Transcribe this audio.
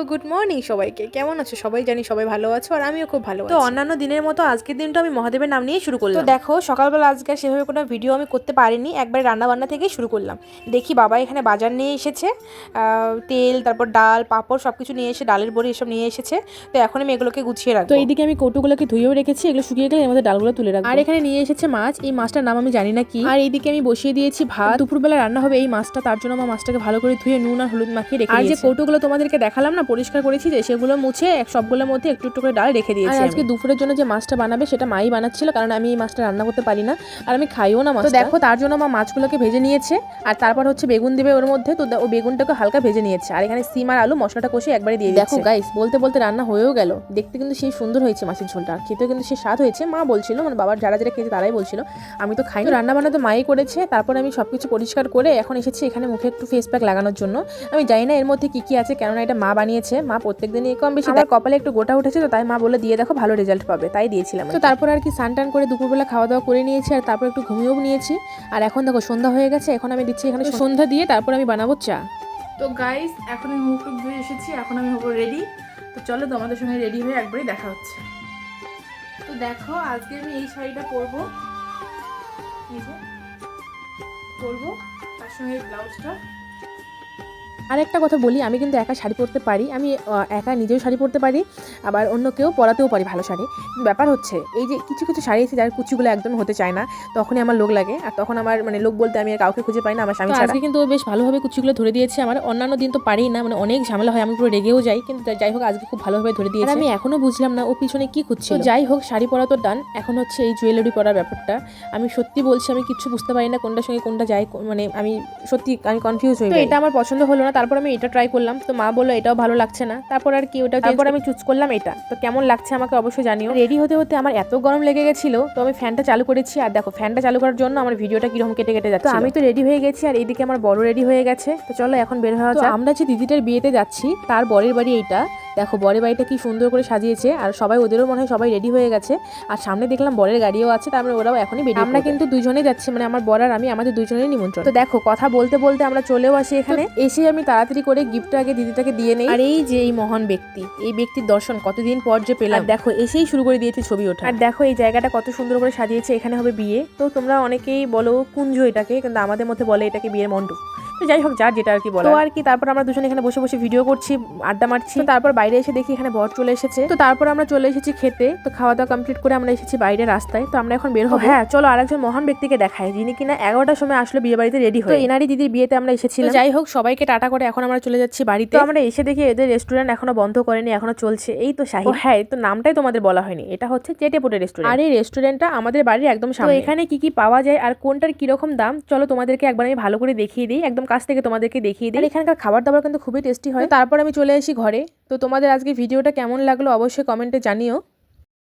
Good morning সবাইকে। কেমন আছো সবাই? জানি সবাই ভালো আছো আর আমিও খুব ভালো আছি। তো অন্যান্য দিনের মতো আজকের দিনটা আমি মহাদেবের নাম নিয়ে শুরু করলাম। তো দেখো সকালবেলা আজকে সেভাবে কোনো ভিডিও আমি করতে পারিনি, একবারে রান্নাবান্না থেকেই শুরু করলাম। দেখি বাবা এখানে বাজার নিয়ে এসেছে, তেল, তারপর ডাল, পাঁপড় সব কিছু নিয়ে এসে, ডালের বড়ি এসব নিয়ে এসেছে। তো এখন আমি এগুলোকে গুছিয়ে রাখবো। তো এইদিকে আমি কৌটোগুলোকে ধুয়েও রেখেছি, এগুলো শুকিয়ে গেলে এর মধ্যে ডালগুলো তুলে রাখবো। আর এখানে নিয়ে এসেছে মাছ, এই মাছটার নাম আমি জানি না কি। আর এইদিকে আমি বসিয়ে দিয়েছি ভাত, দুপুরবেলা রান্না হবে এই মাছটা, তার জন্য আমার মাছটাকে ভালো করে ধুয়ে নুন আর হলুদ মাখিয়ে রেখে দিয়েছি। আর যে কৌটোগুলো তোমাদেরকে দেখালাম না পরিষ্কার করেছি, যে সেগুলো মুছে সবগুলোর মধ্যে একটু একটু করে ডাল রেখে দিয়েছি। আজকে দুপুরের জন্য যে মাছটা বানাবে সেটা মাই বানাচ্ছিল, কারণ আমি এই মাছটা রান্না করতে পারি না আর আমি খাইও না মাছ। তো দেখো তার জন্য মা মাছগুলোকে ভেজে নিয়েছে, আর তারপর হচ্ছে বেগুন দিবে ওর মধ্যে, তো ও বেগুনটাকে হালকা ভেজে নিয়েছে। আর এখানে সিম আর আলু মশলাটা কষে একবারে দিয়ে দিয়েছে। দেখো গাইস, বলতে বলতে রান্না হয়েও গেল। দেখতে কিন্তু সেই সুন্দর হয়েছে মাছের ঝোলটা, খেতেও কিন্তু সেই স্বাদ হয়েছে। মা বলছিল, মানে বাবার যারা যারা খেতে তারাই বলছিল, আমি তো খাই না। রান্না বান্না তো মাই করেছে। তারপর আমি সবকিছু পরিষ্কার করে এখন এসেছি এখানে মুখে একটু ফেস প্যাক লাগানোর জন্য। আমি জানি না এর মধ্যে কি কি আছে, কেননা এটা মা বানিয়েছে। মা প্রত্যেকদিনই কম বেশি, আমার কপালে একটু গোটা উঠেছে, তো তাই মা বলে দিয়ে দেখো ভালো রেজাল্ট পাবে, তাই দিয়েছিলাম। তো তারপর আর কি স্নান করে দুপুরবেলা খাওয়া দাওয়া করে নিয়েছি, আর তারপর একটু ঘুমিয়েও নিয়েছি। আর এখন দেখো সন্ধ্যা হয়ে গেছে, এখন আমি দিচ্ছি এখানে সন্ধ্যা দিয়ে তারপর আমি বানাবো চা। তো গাইস, এখন আমি মুখ টুক ধুয়ে এসেছি, এখন আমি হবো রেডি। তো চলো তোমাদের সঙ্গে রেডি হয়ে একবারই দেখা হচ্ছে। তো দেখো আজকে আমি এই শাড়িটা পরবো, তার সঙ্গে ব্লাউজটা। আর একটা কথা বলি, আমি কিন্তু একা শাড়ি পরতে পারি, আমি একা নিজেও শাড়ি পরতে পারি, আবার অন্য কেউ পরাতেও পারি ভালো শাড়ি। ব্যাপার হচ্ছে এই যে কিছু কিছু শাড়ি আছে যার কুচিগুলো একদম হতে চায় না, তখনই আমার লোক লাগে। আর তখন আমার মানে লোক বলতে আমি কাউকে খুঁজে পাই না, আমার স্বামী ছাড়া। আজকে কিন্তু বেশ ভালোভাবে কুচিগুলো ধরে দিয়েছে আমার, অন্যান্য দিন তো পারি না, মানে অনেক ঝামেলা হয়, আমি পুরো রেগেও যাই, কিন্তু যাই হোক আজকে খুব ভালোভাবে ধরে দিয়েছে। আমি এখনো বুঝলাম না ও পিছনে কি খুঁজছিল। যাই হোক, শাড়ি পরা তো ডান, এখন হচ্ছে এই জুয়েলারি পরার ব্যাপারটা। আমি সত্যি বলছি, আমি কিছু বুঝতে পারি না কোনটার সঙ্গে কোনটা যায়, মানে আমি সত্যি আমি কনফিউজ হয়ে যাই। এটা আমার পছন্দ হলো না, তারপর আমি এটা ট্রাই করলাম, তো মা বললো এটাও ভালো লাগছে না, তারপর আর কি ওটা, তারপর আমি চুজ করলাম এটা। তো কেমন লাগছে আমাকে অবশ্যই জানিও। রেডি হতে হতে আমার এত গরম লেগে গেছিল, তো আমি ফ্যানটা চালু করেছি, আর দেখো ফ্যানটা চালু করার জন্য আমার ভিডিওটা কিরকম কেটে কেটে যাচ্ছে। তো আমি তো রেডি হয়ে গেছি, আর এইদিকে আমার বড় রেডি হয়ে গেছে। তো চলো এখন বের হওয়া যাক। আমরা যে দিদিটার বিয়েতে যাচ্ছি তার বরের বাড়ি এইটা। দেখো বরের বাড়িটা কি সুন্দর করে সাজিয়েছে, আর সবাই ওদেরও মনে হয় সবাই রেডি হয়ে গেছে। আর সামনে দেখলাম বরের গাড়িও আছে, তারপরে ওরাও এখনই বেরিয়ে। আমরা কিন্তু দুজনেই যাচ্ছি, মানে আমার বর আর আমি, আমাদের দুজনেরই নিমন্ত্রণ। তো দেখো কথা বলতে বলতে আমরা চলেও আসি এখানে। এসে আমি তাড়াতাড়ি করে গিফটটা আগে দিদিটাকে দিয়ে নেই। আর এই যে এই মহান ব্যক্তি, এই ব্যক্তির দর্শন কতদিন পর যে পেলাম। দেখো এসেই শুরু করে দিয়েছে ছবি ওঠা। আর দেখো এই জায়গাটা কত সুন্দর করে সাজিয়েছে, এখানে হবে বিয়ে। তো তোমরা অনেকেই বলো কুঞ্জ এটাকে, কিন্তু আমাদের মধ্যে বলে এটাকে বিয়ের মণ্ডপ। তো যাই হোক, যার যেটা আর কি বলা। তো আর কি তারপর আমরা দুজন এখানে বসে বসে ভিডিও করছি, আড্ডা মারছি। তারপর বাইরে এসে দেখি এখানে বর চলে এসেছে। তো তারপর আমরা চলে এসেছি খেতে। তো খাওয়া দাওয়া কমপ্লিট করে আমরা এসেছি বাইরে রাস্তায়। তো আমরা এখন বের হবো। হ্যাঁ চলো আরেকজন মহান ব্যক্তিকে দেখাই, যিনি কিনা 11টার সময় আসলে বিয়ে বাড়িতে রেডি হয়। তো এনারই দিদির বিয়েতে আমরা এসেছিলাম। যাই হোক, সবাইকে টাটা করে এখন আমরা চলে যাচ্ছি বাড়িতে। তো আমরা এসে দেখি এদের রেস্টুরেন্ট এখনো বন্ধ করেনি, এখনো চলছে। এই তো শাহী। হ্যাঁ, তো নামটাই তোমাদের বলা হয়নি, এটা হচ্ছে চেটেপুটে রেস্টুরেন্ট। আর এই রেস্টুরেন্টটা আমাদের বাড়ির একদম সামনে। তো এখানে কি কি পাওয়া যায় আর কোনটার কিরকম দাম, চলো তোমাদেরকে একবার আমি ভালো করে দেখিয়ে দিই, একদম কাছ থেকে তোমাদেরকে দেখিয়ে দিই। এখানকার খাবার দাবার কিন্তু খুবই টেস্টি হয়। তারপর আমি চলে আসি ঘরে। তো তোমাদের আজকে ভিডিওটা কেমন লাগলো অবশ্যই কমেন্টে জানিও।